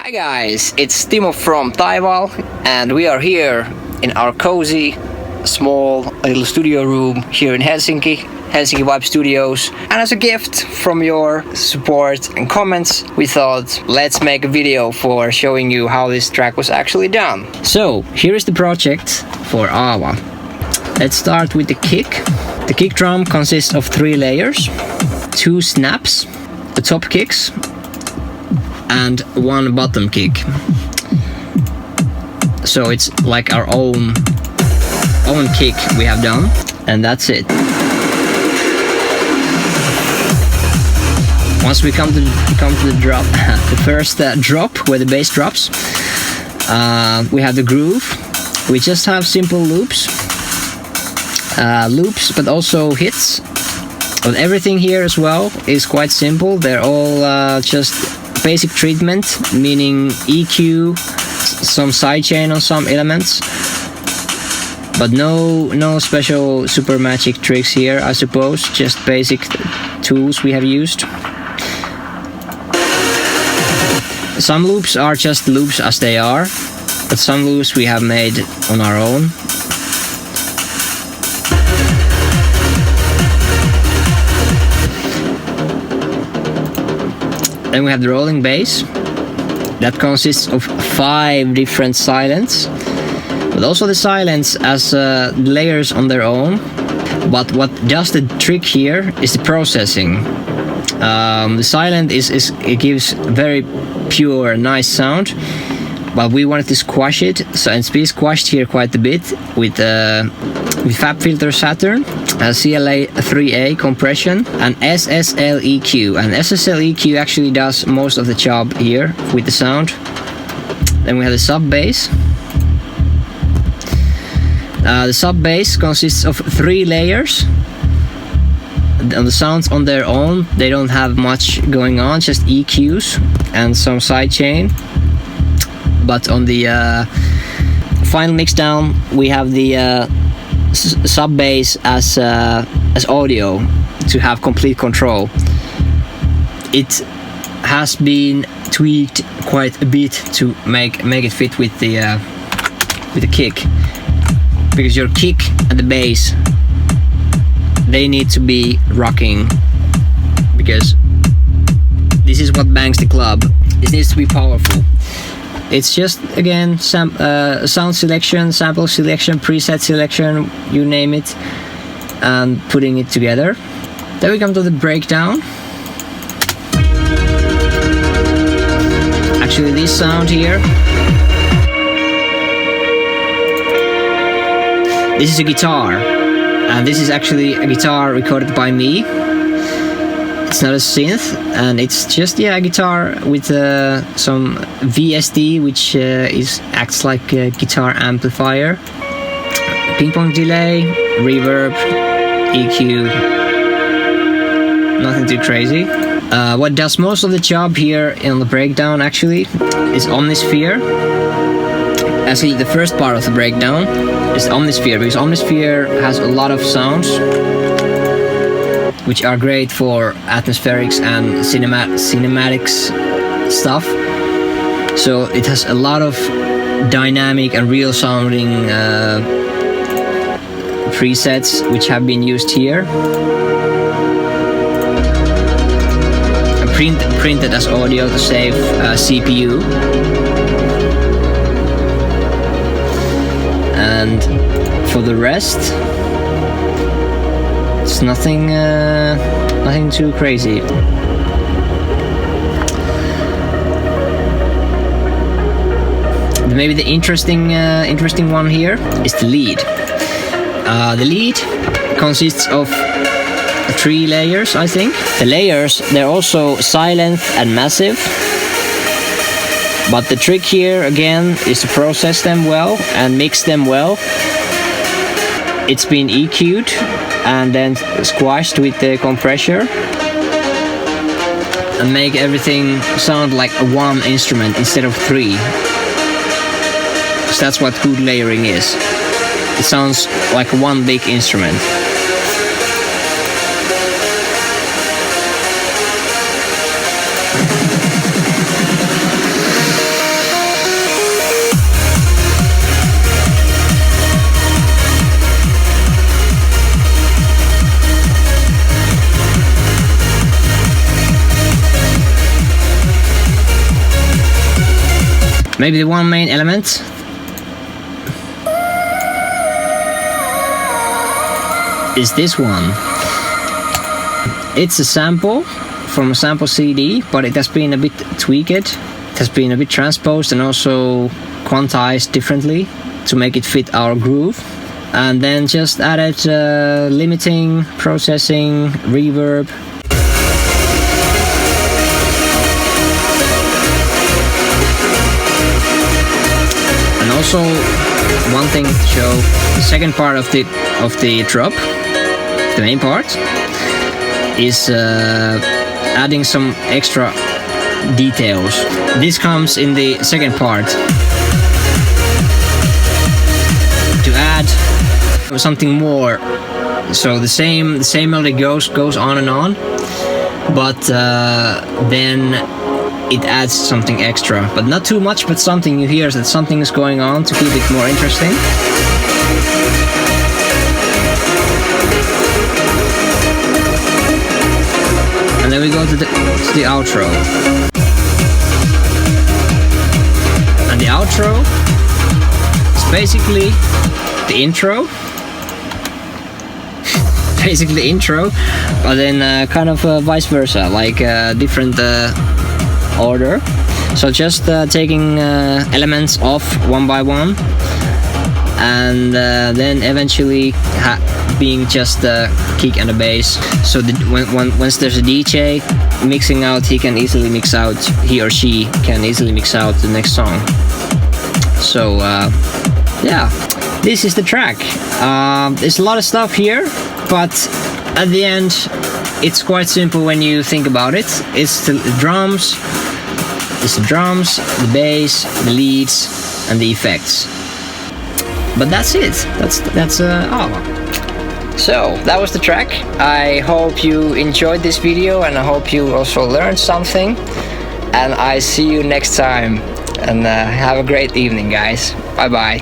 Hi guys, it's Timo from Taival, and we are here in our cozy, small little studio room here in Helsinki Vibe Studios. And as a gift from your support and comments, we thought let's make a video for showing you how this track was actually done. So here is the project for Aava. Let's start with the kick. The kick drum consists of 3 layers, 2 snaps, the top kicks, and 1 bottom kick. So it's like our own kick we have done, and that's it. Once we come to the drop, the first drop where the bass drops, we have the groove. We just have simple loops, but also hits. But everything here as well is quite simple. They're all just basic treatment, meaning EQ, some sidechain on some elements, but no special super magic tricks here, I suppose. Just basic tools we have used. Some loops are just loops as they are, but some loops we have made on our own. Then we have the rolling bass. That consists of 5 different silents, but also the silents as layers on their own. But what does the trick here is the processing. The silent it gives very pure, nice sound, but we wanted to squash it, so it's been squashed here quite a bit with FabFilter Saturn, CLA 3A compression, and SSL EQ. And SSL EQ actually does most of the job here with the sound. Then we have the sub bass. The sub bass consists of 3 layers. On the sounds on their own, they don't have much going on, just EQs and some sidechain. But on the final mix down, we have the sub bass as audio to have complete control. It has been tweaked quite a bit to make it fit with the kick, because your kick and the bass, they need to be rocking, because this is what bangs the club. This needs to be powerful. It's just, again, sound selection, sample selection, preset selection, you name it, and putting it together. Then we come to the breakdown. Actually, this sound here, this is a guitar, and this is actually a guitar recorded by me. It's not a synth, and it's just a guitar with some VSD, which acts like a guitar amplifier, ping pong delay, reverb, EQ, nothing too crazy. What does most of the job here in the breakdown actually is Omnisphere. Actually, the first part of the breakdown is Omnisphere, because Omnisphere has a lot of sounds which are great for atmospherics and cinematics stuff. So it has a lot of dynamic and real sounding presets which have been used here and printed as audio to save CPU. And for the rest, it's nothing too crazy. Maybe the interesting one here is the lead. The lead consists of 3 layers, I think. The layers, they're also silent and massive. But the trick here, again, is to process them well and mix them well. It's been EQ'd and then squashed with the compressor and make everything sound like one instrument instead of 3. So that's what good layering is. It sounds like one big instrument. Maybe the one main element is this one. It's a sample from a sample CD, but it has been a bit tweaked. It has been a bit transposed and also quantized differently to make it fit our groove. And then just added limiting, processing, reverb. And also one thing to show, the second part of the drop, the main part, is adding some extra details. This comes in the second part. To add something more, so the same melody goes on and on, but then it adds something extra, but not too much, but something. You hear that something is going on to keep it more interesting. And then we go to the outro. And the outro is basically the intro. Basically the intro, but then kind of vice versa, like different order. So just taking elements off one by one, and then eventually being just the kick and the bass. So once there's a DJ mixing out, he or she can easily mix out the next song. So yeah, this is the track. There's a lot of stuff here, but at the end it's quite simple when you think about it. It's the drums, the bass, the leads, and the effects. But that's it. That's Aava. So that was the track. I hope you enjoyed this video, and I hope you also learned something. And I see you next time. And have a great evening, guys. Bye bye.